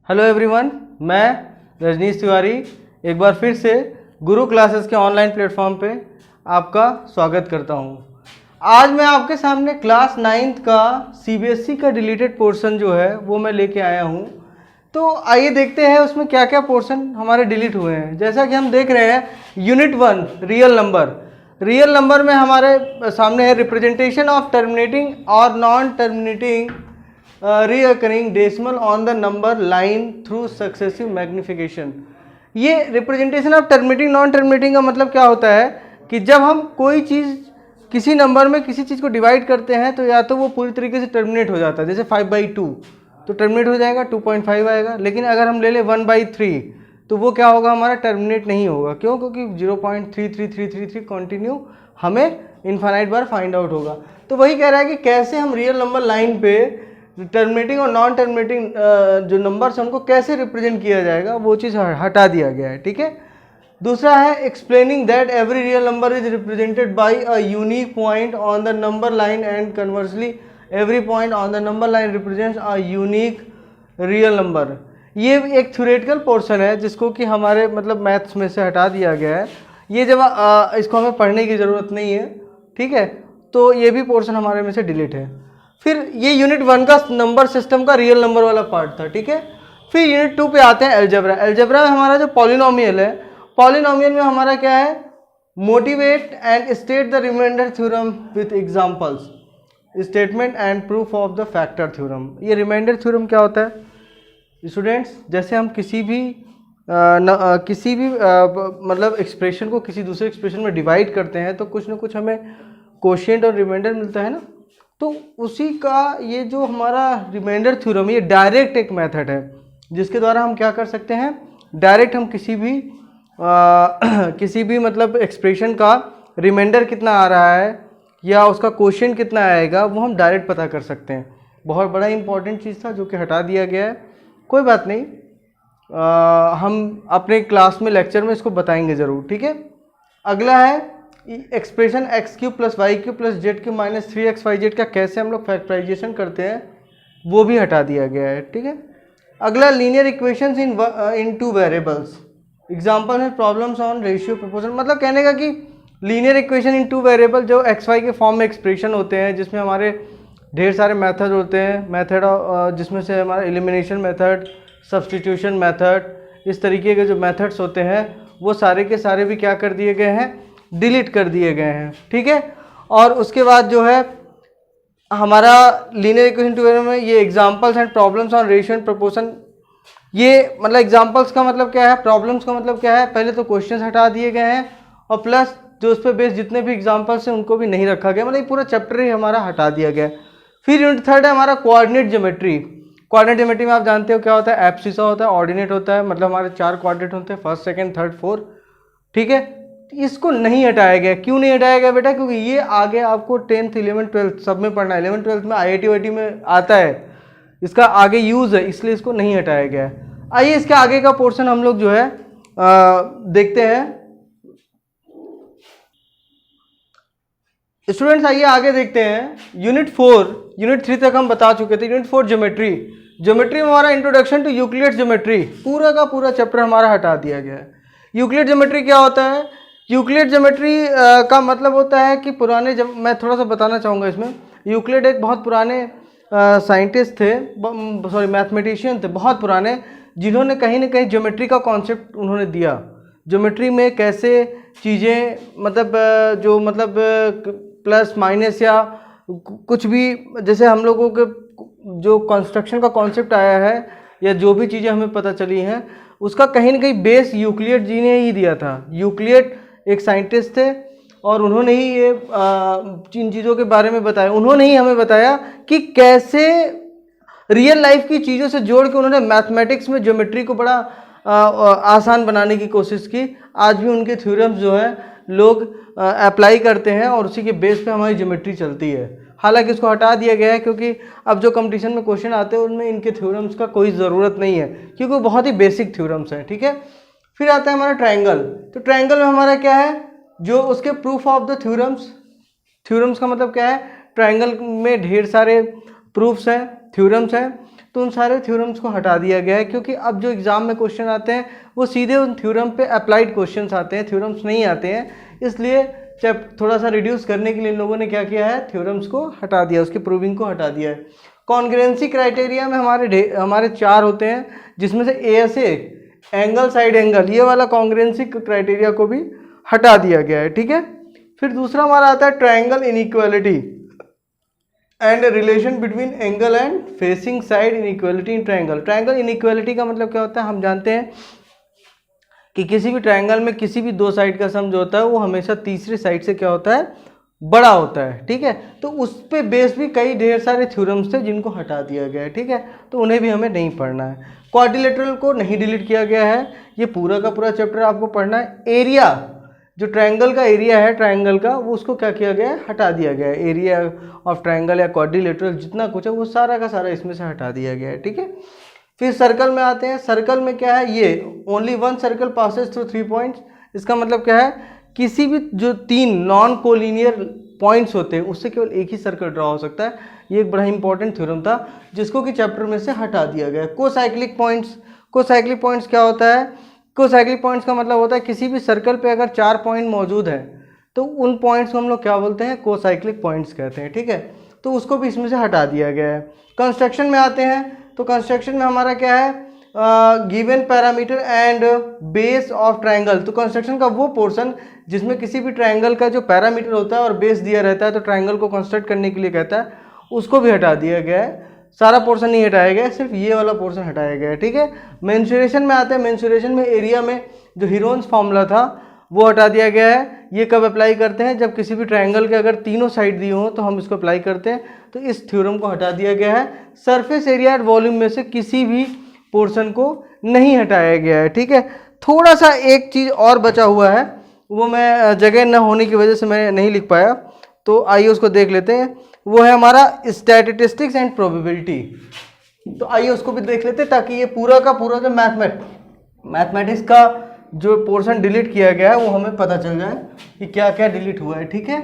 Hello everyone, मैं रजनीश तिवारी एक बार फिर से गुरु क्लासेस के ऑनलाइन प्लेटफॉर्म पे आपका स्वागत करता हूँ। आज मैं आपके सामने क्लास 9th का सीबीएसई का डिलीटेड पोर्शन जो है वो मैं लेके आया हूँ। तो आइए देखते हैं उसमें क्या क्या पोर्शन हमारे डिलीट हुए हैं। जैसा कि हम देख रहे हैं यूनिट 1 रियल नंबर में हमारे सामने है रिप्रेजेंटेशन ऑफ टर्मिनेटिंग और non terminating reoccurring decimal on the number line through successive magnification। ये representation of terminating non terminating का मतलब क्या होता है कि जब हम कोई चीज़ किसी नंबर में किसी चीज़ को डिवाइड करते हैं तो या तो वो पूरी तरीके से टर्मिनेट हो जाता है, जैसे 5/2 तो टर्मिनेट हो जाएगा, 2.5 आएगा। लेकिन अगर हम ले लें 1/3 तो वो क्या होगा, हमारा टर्मिनेट नहीं होगा। क्यों? क्योंकि 0.33333 कंटिन्यू हमें इनफाइनाइट बार फाइंड आउट होगा। तो वही कह रहा है कि कैसे हम रियल नंबर लाइन पे टर्मिनेटिंग और नॉन टर्मिनेटिंग जो नंबर्स हैं उनको कैसे रिप्रेजेंट किया जाएगा, वो चीज़ हटा दिया गया है। ठीक है। दूसरा है explaining that every real number is represented by a unique point on the number line and conversely every point on the number line represents a unique real number. ये एक थ्योरेटिकल पोर्शन है जिसको कि हमारे मतलब मैथ्स में से हटा दिया गया है। ये जब इसको हमें पढ़ने की ज़रूरत नहीं है। ठीक है। तो ये भी पोर्शन हमारे में से डिलीट है। फिर ये यूनिट 1 का नंबर सिस्टम का रियल नंबर वाला पार्ट था। ठीक है। फिर यूनिट 2 पे आते हैं एलजेब्रा। एलजेब्रा में हमारा जो पॉलिनोमियल है, पॉलिनोमियल में हमारा क्या है, motivate and state the remainder theorem with examples, statement and proof of the factor theorem. ये रिमाइंडर थ्योरम क्या होता है स्टूडेंट्स? जैसे हम किसी भी मतलब एक्सप्रेशन को किसी दूसरे एक्सप्रेशन में डिवाइड करते हैं तो कुछ ना कुछ हमें कोशिएंट और रिमाइंडर मिलता है ना। तो उसी का ये जो हमारा रिमाइंडर थ्योरम, ये डायरेक्ट एक मेथड है जिसके द्वारा हम क्या कर सकते हैं, डायरेक्ट हम किसी भी मतलब एक्सप्रेशन का रिमाइंडर कितना आ रहा है या उसका कोशिएंट कितना आएगा वो हम डायरेक्ट पता कर सकते हैं। बहुत बड़ा इंपॉर्टेंट चीज़ था जो कि हटा दिया गया है। कोई बात नहीं, हम अपने क्लास में लेक्चर में इसको बताएंगे ज़रूर। ठीक है। अगला है expression x³ + y³ + z³ - 3xyz का कैसे हम लोग फैक्टराइजेशन करते हैं वो भी हटा दिया गया है। ठीक है। अगला लीनियर इक्वेशंस इन 2 वेरिएबल्स, एग्जांपल है प्रॉब्लम्स ऑन रेशियो प्रोपोर्शन। मतलब कहने का कि लीनियर इक्वेशन इन 2 वेरिएबल जो xy के फॉर्म में एक्सप्रेशन होते हैं जिसमें हमारे ढेर सारे मेथड होते हैं, मेथड जिसमें से हमारा एलिमिनेशन मेथड, सब्सटीट्यूशन मेथड, इस तरीके के जो मेथड्स होते हैं वो सारे के सारे भी क्या कर दिए गए हैं, डिलीट कर दिए गए हैं। ठीक है। और उसके बाद जो है हमारा लीनियर इक्वेशन 2 में ये examples and problems on ratio and proportion, ये मतलब एग्जांपल्स का मतलब क्या है, प्रॉब्लम्स का मतलब क्या है, पहले तो क्वेश्चंस हटा दिए गए हैं और प्लस जो उस पर बेस्ड जितने भी एग्जांपल्स हैं उनको भी नहीं रखा गया, मतलब पूरा चैप्टर ही हमारा हटा दिया गया। फिर यूनिट 3 है हमारा कोऑर्डिनेट ज्योमेट्री। कोऑर्डिनेट ज्योमेट्री में आप जानते हो क्या होता है, एब्सिसा होता है, ऑर्डिनेट होता है, मतलब हमारे 4 कोऑर्डिनेट होते हैं, 1st 2nd 3rd 4th। ठीक है। इसको नहीं हटाया गया। क्यों नहीं हटाया गया बेटा? क्योंकि ये आगे आपको 10th 11th 12th सब में पढ़ना है। 11th 12th में IIT वाईटी में आता है, इसका आगे यूज है, इसलिए इसको नहीं हटाया गया है। आइए इसके आगे का पोर्शन हम लोग जो है देखते हैं। स्टूडेंट्स आइए आगे देखते हैं। यूनिट 3 तक हम बता चुके थे। यूनिट 4 ज्योमेट्री में हमारा इंट्रोडक्शन टू यूक्लिड ज्योमेट्री, पूरा का पूरा चैप्टर हमारा हटा दिया गया है। यूक्लिड ज्योमेट्री क्या होता है? यूक्लिड ज्योमेट्री का मतलब होता है कि पुराने, जब मैं थोड़ा सा बताना चाहूँगा इसमें, यूक्लिड एक बहुत पुराने साइंटिस्ट थे, सॉरी मैथमेटिशियन थे, बहुत पुराने, जिन्होंने कहीं ना कहीं ज्योमेट्री का कॉन्सेप्ट उन्होंने दिया। ज्योमेट्री में कैसे चीज़ें मतलब जो मतलब प्लस माइनस या कुछ भी, जैसे हम लोगों के जो कंस्ट्रक्शन का कॉन्सेप्ट आया है या जो भी चीज़ें हमें पता चली हैं उसका कहीं ना कहीं बेस यूक्लिड जी ने ही दिया था। यूक्लिड एक साइंटिस्ट थे और उन्होंने ही ये इन चीज़ों के बारे में बताया। उन्होंने ही हमें बताया कि कैसे रियल लाइफ की चीज़ों से जोड़ के उन्होंने मैथमेटिक्स में ज्योमेट्री को बड़ा आसान बनाने की कोशिश की। आज भी उनके थ्योरम्स जो हैं लोग अप्लाई करते हैं और उसी के बेस पे हमारी ज्योमेट्री चलती है। हालांकि इसको हटा दिया गया है क्योंकि अब जो कंपटीशन में क्वेश्चन आते हैं उनमें इनके थ्योरम्स का कोई ज़रूरत नहीं है क्योंकि वो बहुत ही बेसिक थ्योरम्स हैं। ठीक है। फिर आता है हमारा ट्रायंगल। तो ट्रायंगल में हमारा क्या है, जो उसके प्रूफ ऑफ द थ्योरम्स का मतलब क्या है, ट्रायंगल में ढेर सारे प्रूफ्स हैं, थ्योरम्स हैं। तो तो उन सारे थ्योरम्स को हटा दिया गया है, क्योंकि अब जो एग्जाम में क्वेश्चन आते हैं वो सीधे उन थ्योरम पे अप्लाइड क्वेश्चंस आते हैं, थ्योरम्स नहीं आते हैं। इसलिए थोड़ा सा रिड्यूस करने के लिए इन लोगों ने क्या किया है, थ्योरम्स को हटा दिया, उसकी प्रूविंग को हटा दिया है। कॉन्ग्रुएंसी क्राइटेरिया में हमारे 4 होते हैं, जिसमें से ASA एंगल साइड एंगल, ये वाला कॉन्ग्रुएंसी क्राइटेरिया को भी हटा दिया गया है, ठीक है। फिर दूसरा हमारा आता है triangle inequality and relation between angle and facing side inequality in triangle. Triangle inequality का मतलब क्या होता है, हम जानते हैं कि किसी भी ट्रायंगल में किसी भी 2 साइड का सम जो होता है वो हमेशा तीसरी साइड से क्या होता है, बड़ा होता है, ठीक है। तो उस पे बेस भी कई ढेर सारे थ्योरम्स थे जिनको हटा दिया गया है, ठीक है, तो उन्हें भी हमें नहीं पढ़ना है। क्वाड्रिलेटरल को नहीं डिलीट किया गया है, ये पूरा का पूरा चैप्टर आपको पढ़ना है। एरिया, जो ट्रायंगल का एरिया है ट्रायंगल का, वो उसको क्या किया गया है, हटा दिया गया है। एरिया ऑफ ट्रायंगल या क्वाड्रिलेटरल जितना कुछ है वो सारा का सारा इसमें से हटा दिया गया है, ठीक है। फिर सर्कल में आते हैं। सर्कल में क्या है, ये only 1 circle passes through 3 points. इसका मतलब क्या है, किसी भी जो 3 नॉन कोलिनियर पॉइंट्स होते हैं उससे केवल एक ही सर्कल ड्रॉ हो सकता है। ये एक बड़ा इंपॉर्टेंट थ्योरम था जिसको कि चैप्टर में से हटा दिया गया है। कोसाइक्लिक पॉइंट्स, कोसाइक्लिक पॉइंट्स क्या होता है, कोसाइक्लिक पॉइंट्स का मतलब होता है किसी भी सर्कल पे अगर 4 पॉइंट मौजूद है तो उन पॉइंट्स को हम लोग क्या बोलते हैं, कोसाइक्लिक पॉइंट्स कहते हैं, ठीक है। तो उसको भी इसमें से हटा दिया गया है। कंस्ट्रक्शन में आते हैं, तो कंस्ट्रक्शन में हमारा क्या है, given parameter and base of triangle. तो कंस्ट्रक्शन का वो पोर्शन जिसमें किसी भी ट्रायंगल का जो पैरामीटर होता है और बेस दिया रहता है, तो ट्रायंगल को कंस्ट्रक्ट करने के लिए कहता है, उसको भी हटा दिया गया है। सारा पोर्शन नहीं हटाया गया है, सिर्फ ये वाला पोर्शन हटाया गया है, ठीक है। मेंसुरेशन में आते हैं। मेंसुरेशन में एरिया में जो हीरोन्स फॉर्मूला था वो हटा दिया गया है। ये कब अप्लाई करते हैं, जब किसी भी ट्रायंगल के अगर तीनों साइड दिए हों तो हम इसको अप्लाई करते हैं, तो इस थ्योरम को हटा दिया गया है। सरफेस एरिया एंड वॉल्यूम में से किसी भी पोर्शन को नहीं हटाया गया है, ठीक है। थोड़ा सा एक चीज़ और बचा हुआ है, वो मैं जगह न होने की वजह से मैं नहीं लिख पाया, तो आइए उसको देख लेते हैं। वो है हमारा स्टैटिस्टिक्स एंड प्रोबेबिलिटी। तो आइए उसको भी देख लेते हैं ताकि ये पूरा का पूरा जो मैथमेटिक्स का जो पोर्शन डिलीट किया गया है वो हमें पता चल जाए कि क्या क्या डिलीट हुआ है, ठीक है।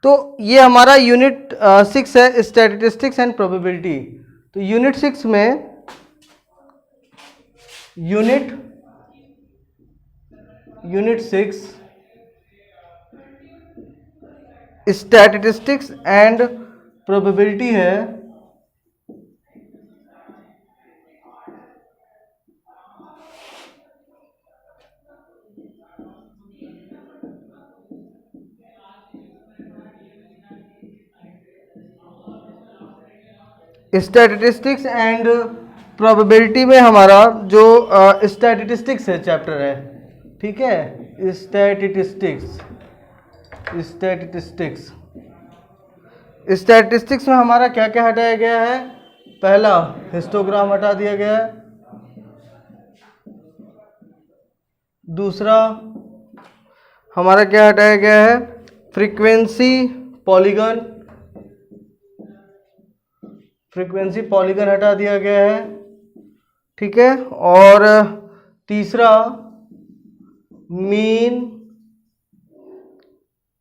तो ये हमारा यूनिट 6 है, स्टैटिस्टिक्स एंड प्रोबेबिलिटी। तो यूनिट 6 में यूनिट 6 स्टैटिस्टिक्स एंड प्रोबेबिलिटी है। स्टैटिस्टिक्स एंड प्रोबेबिलिटी में हमारा जो स्टैटिस्टिक्स है चैप्टर है, ठीक है। स्टैटिस्टिक्स में हमारा क्या क्या हटाया गया है, पहला हिस्टोग्राम हटा दिया गया है। दूसरा हमारा क्या हटाया गया है, फ्रीक्वेंसी पॉलीगन हटा दिया गया है, ठीक है। और तीसरा mean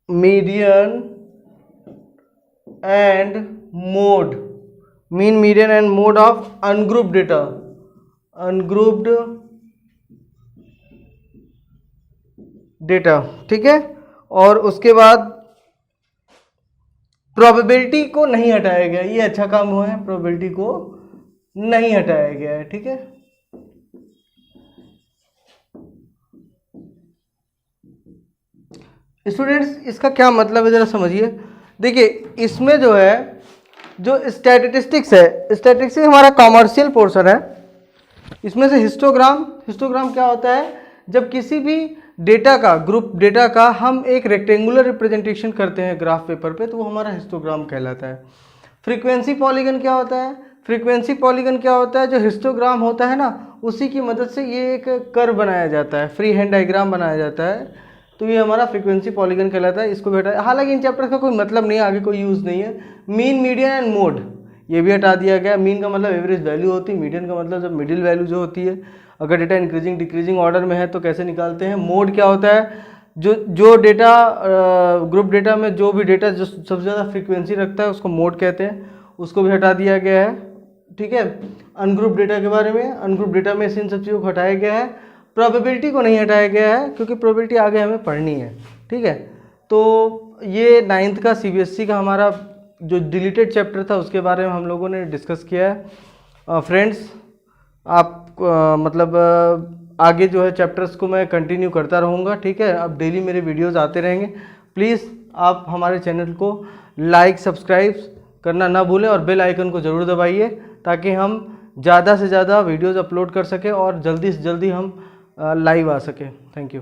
median and mode of ungrouped data, ठीक है। और उसके बाद प्रोबेबिलिटी को नहीं हटाया गया, ये अच्छा काम हुआ है, प्रोबेबिलिटी को नहीं हटाया गया है, ठीक है। स्टूडेंट्स इसका क्या मतलब है जरा समझिए। देखिए इसमें जो है, जो स्टैटिस्टिक्स है, स्टैटिस्टिक्स हमारा कॉमर्शियल पोर्शन है। इसमें से हिस्टोग्राम क्या होता है, जब किसी भी डेटा का, ग्रुप डेटा का हम एक रेक्टेंगुलर रिप्रेजेंटेशन करते हैं ग्राफ पेपर पे, तो वो हमारा हिस्टोग्राम कहलाता है। फ्रीक्वेंसी पॉलीगन क्या होता है, जो हिस्टोग्राम होता है ना, उसी की मदद से ये एक कर्व बनाया जाता है, फ्री हैंड डायग्राम बनाया जाता है, तो ये हमारा फ्रीक्वेंसी पॉलीगन कहलाता है। इसको बेटा, हालांकि इन चैप्टर का कोई मतलब नहीं है, आगे कोई यूज़ नहीं है। मीन मीडियन एंड मोड, ये भी हटा दिया गया। मीन का मतलब एवरेज वैल्यू होती है, मीडियन का मतलब जब मिडिल वैल्यू जो होती है, अगर डेटा इंक्रीजिंग डिक्रीजिंग ऑर्डर में है तो कैसे निकालते हैं। मोड क्या होता है, जो डेटा ग्रुप डेटा में जो भी डेटा जो सबसे ज़्यादा फ्रीक्वेंसी रखता है उसको मोड कहते हैं, उसको भी हटा दिया गया है। ठीक है, अनग्रुप डेटा के बारे में, अनग्रुप डेटा में इन सब चीज़ों को हटाया गया है। प्रोबेबिलिटी को नहीं हटाया गया है क्योंकि प्रोबेबिलिटी आगे हमें पढ़नी है। ठीक है, तो ये 9th का CBSE का हमारा जो डिलीटेड चैप्टर था उसके बारे में हम लोगों ने डिस्कस किया है। फ्रेंड्स, आप मतलब आगे जो है चैप्टर्स को मैं कंटिन्यू करता रहूँगा। ठीक है, अब डेली मेरे वीडियोस आते रहेंगे। प्लीज़ आप हमारे चैनल को लाइक सब्सक्राइब करना ना भूलें और बेल आइकन को ज़रूर दबाइए ताकि हम ज़्यादा से ज़्यादा वीडियोस अपलोड कर सकें और जल्दी से जल्दी हम लाइव आ सकें। Thank you.